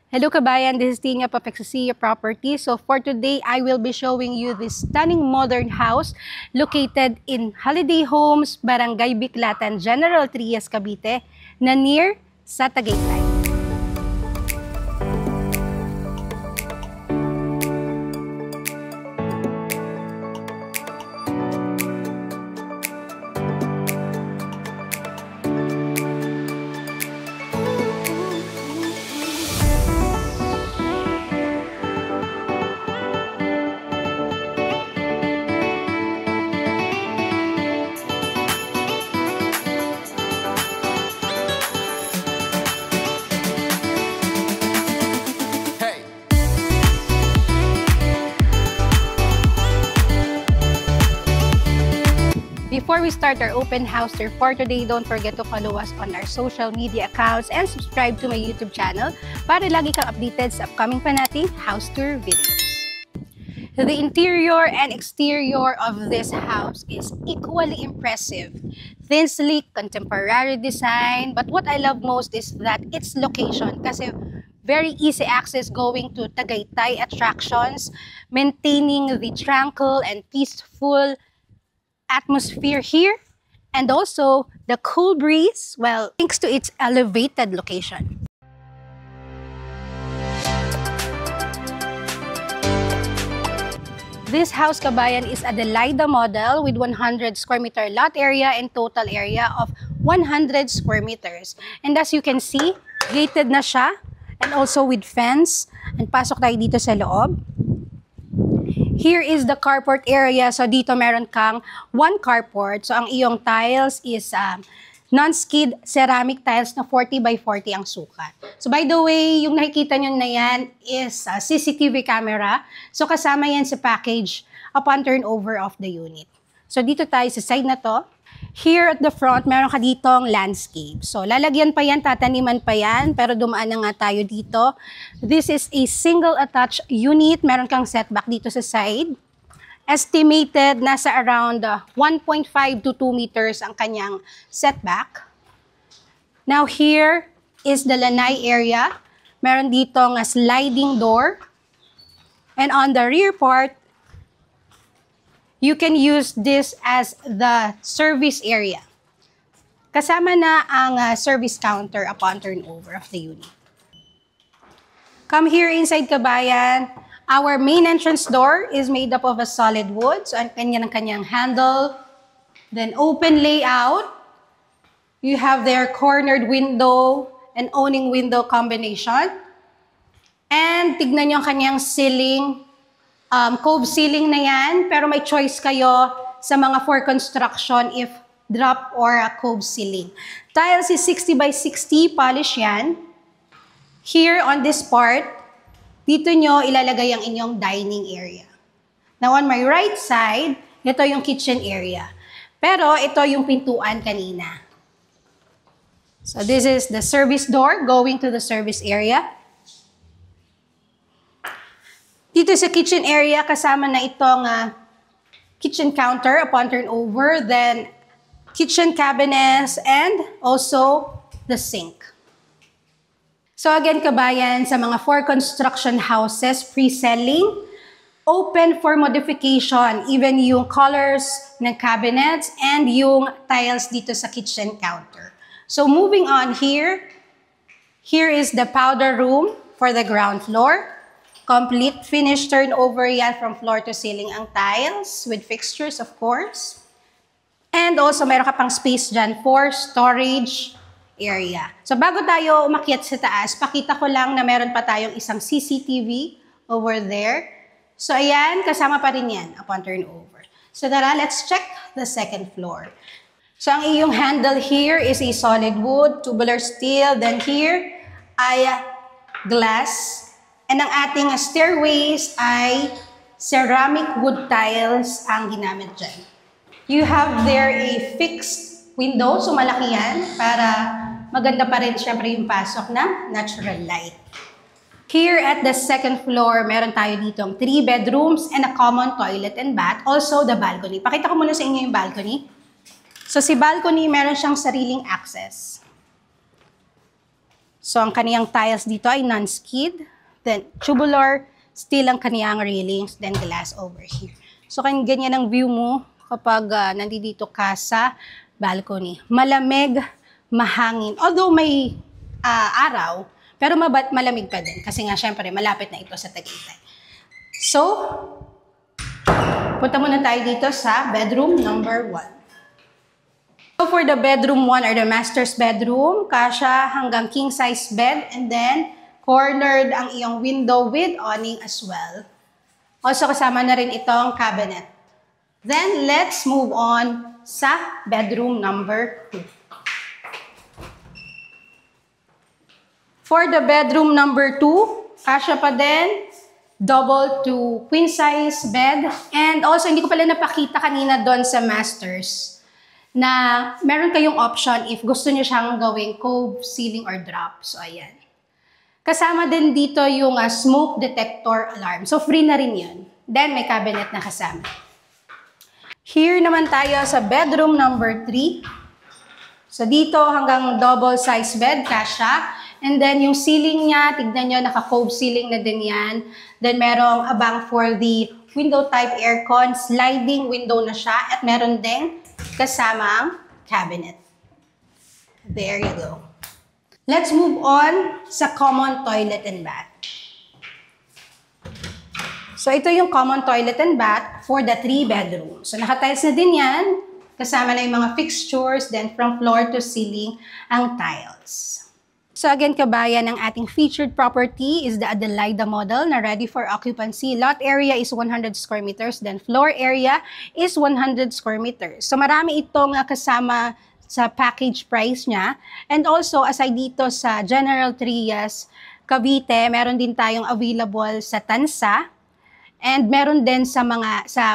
Hello kabayan, this is Tina Papexasia Property. So for today, I will be showing you this stunning modern house located in Holiday Homes, Barangay Biklatan, General Trias, Cavite, na near sa Tagaytay. Before we start our open house tour for today, don't forget to follow us on our social media accounts and subscribe to my YouTube channel para lagi kang updated sa upcoming pa nating house tour videos. The interior and exterior of this house is equally impressive. Thin, sleek, contemporary design. But what I love most is that its location, kasi very easy access going to Tagaytay attractions, maintaining the tranquil and peaceful atmosphere here, and also the cool breeze, well, thanks to its elevated location. This house, kabayan, is a Adelaida model with 100 square meter lot area and total area of 100 square meters. And as you can see, gated na siya and also with fence. And pasok tayo dito sa loob. Here is the carport area. So dito meron kang one carport. So ang iyong tiles is non-skid ceramic tiles na 40 by 40 ang sukat. So by the way, yung nakikita nyo na yan is CCTV camera. So kasama yan sa package upon turnover of the unit. So dito tayo sa side na to. Here at the front, meron ka ditong landscape. So, lalagyan pa yan, tataniman pa yan, pero dumaan na nga tayo dito. This is a single attached unit. Meron kang setback dito sa side. Estimated, nasa around 1.5 to 2 meters ang kanyang setback. Now, here is the lanai area. Meron ditong sliding door. And on the rear part, you can use this as the service area. Kasama na ang service counter upon turnover of the unit. Come here inside, kabayan. Our main entrance door is made up of a solid wood. So, ang kanyang handle. Then, open layout. You have their cornered window and awning window combination. And tignan nyo ang kanyang ceiling. Cove ceiling na yan, pero may choice kayo sa mga for construction if drop or a cove ceiling. Tiles is 60 by 60, polish yan. Here on this part, dito nyo ilalagay ang inyong dining area. Now on my right side, ito yung kitchen area. Pero ito yung pintuan kanina. So this is the service door going to the service area. Dito sa kitchen area, kasama na itong kitchen counter upon turnover, then kitchen cabinets, and also the sink. So again, kabayan, sa mga for construction houses, pre-selling, open for modification, even yung colors ng cabinets and yung tiles dito sa kitchen counter. So moving on here, here is the powder room for the ground floor. Complete finish turnover yan from floor to ceiling ang tiles with fixtures, of course. And also, meron ka pang space dyan for storage area. So, bago tayo umakyat sa taas, pakita ko lang na meron pa tayong isang CCTV over there. So, ayan, kasama pa rin yan upon turnover. So, tara, let's check the second floor. So, ang iyong handle here is a solid wood, tubular steel. Then here ay glass. And ang ating stairways ay ceramic wood tiles ang ginamit dyan. You have there a fixed window, so malaki yan, para maganda pa rin syempre yung pasok ng natural light. Here at the second floor, meron tayo ditong 3 bedrooms and a common toilet and bath. Also, the balcony. Pakita ko muna sa inyo yung balcony. So, si balcony, meron siyang sariling access. So, ang kaniyang tiles dito ay non-skid. Then, tubular steel ang kaniyang railings. Then, glass over here. So, ganyan ang view mo kapag nandito ka sa balcony. Malamig, mahangin. Although may araw, pero malamig pa din. Kasi nga, syempre, malapit na ito sa Tagaytay. So, punta muna tayo dito sa bedroom number 1. So, for the bedroom 1 or the master's bedroom, kasya hanggang king size bed and then cornered ang iyong window with awning as well. Also, kasama na rin itong cabinet. Then, let's move on sa bedroom number 2. For the bedroom number 2, kasya pa din, double to queen size bed. And also, hindi ko pala napakita kanina doon sa master's na meron kayong option if gusto nyo siyang gawing cove, ceiling, or drop. So, ayan. Kasama din dito yung smoke detector alarm. So, free na rin yun. Then, may cabinet na kasama. Here naman tayo sa bedroom number 3. So, dito hanggang double size bed, kasya. And then, yung ceiling niya, tignan nyo, naka-cove ceiling na din yan. Then, merong abang for the window type aircon. Sliding window na siya. At meron ding kasamang cabinet. There you go. Let's move on sa common toilet and bath. So, ito yung common toilet and bath for the 3 bedrooms. So, naka-tiles na din yan. Kasama na yung mga fixtures. Then, from floor to ceiling, ang tiles. So, again, kabayan, ang ating featured property is the Adelaida model na ready for occupancy. Lot area is 100 square meters. Then, floor area is 100 square meters. So, marami itong kasama sa package price niya. And also, aside dito sa General Trias, Cavite, meron din tayong available sa Tansa. And meron din sa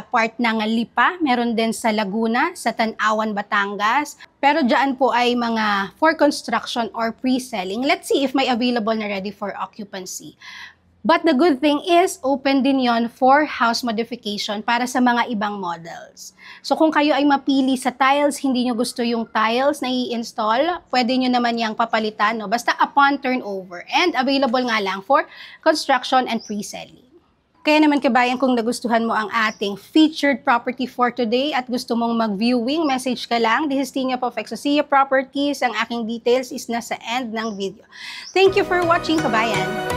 part ng Lipa, meron din sa Laguna, sa Tanawan, Batangas. Pero dyan po ay mga for construction or pre-selling. Let's see if may available na ready for occupancy. But the good thing is, open din yon for house modification para sa mga ibang models. So kung kayo ay mapili sa tiles, hindi nyo gusto yung tiles na i-install, pwede nyo naman yung papalitan, no? Basta upon turnover. And available nga lang for construction and pre-selling. Kaya naman kabayan, kung nagustuhan mo ang ating featured property for today at gusto mong mag-viewing, message ka lang. This is Tina of Exosia Properties. Ang aking details is nasa end ng video. Thank you for watching, kabayan!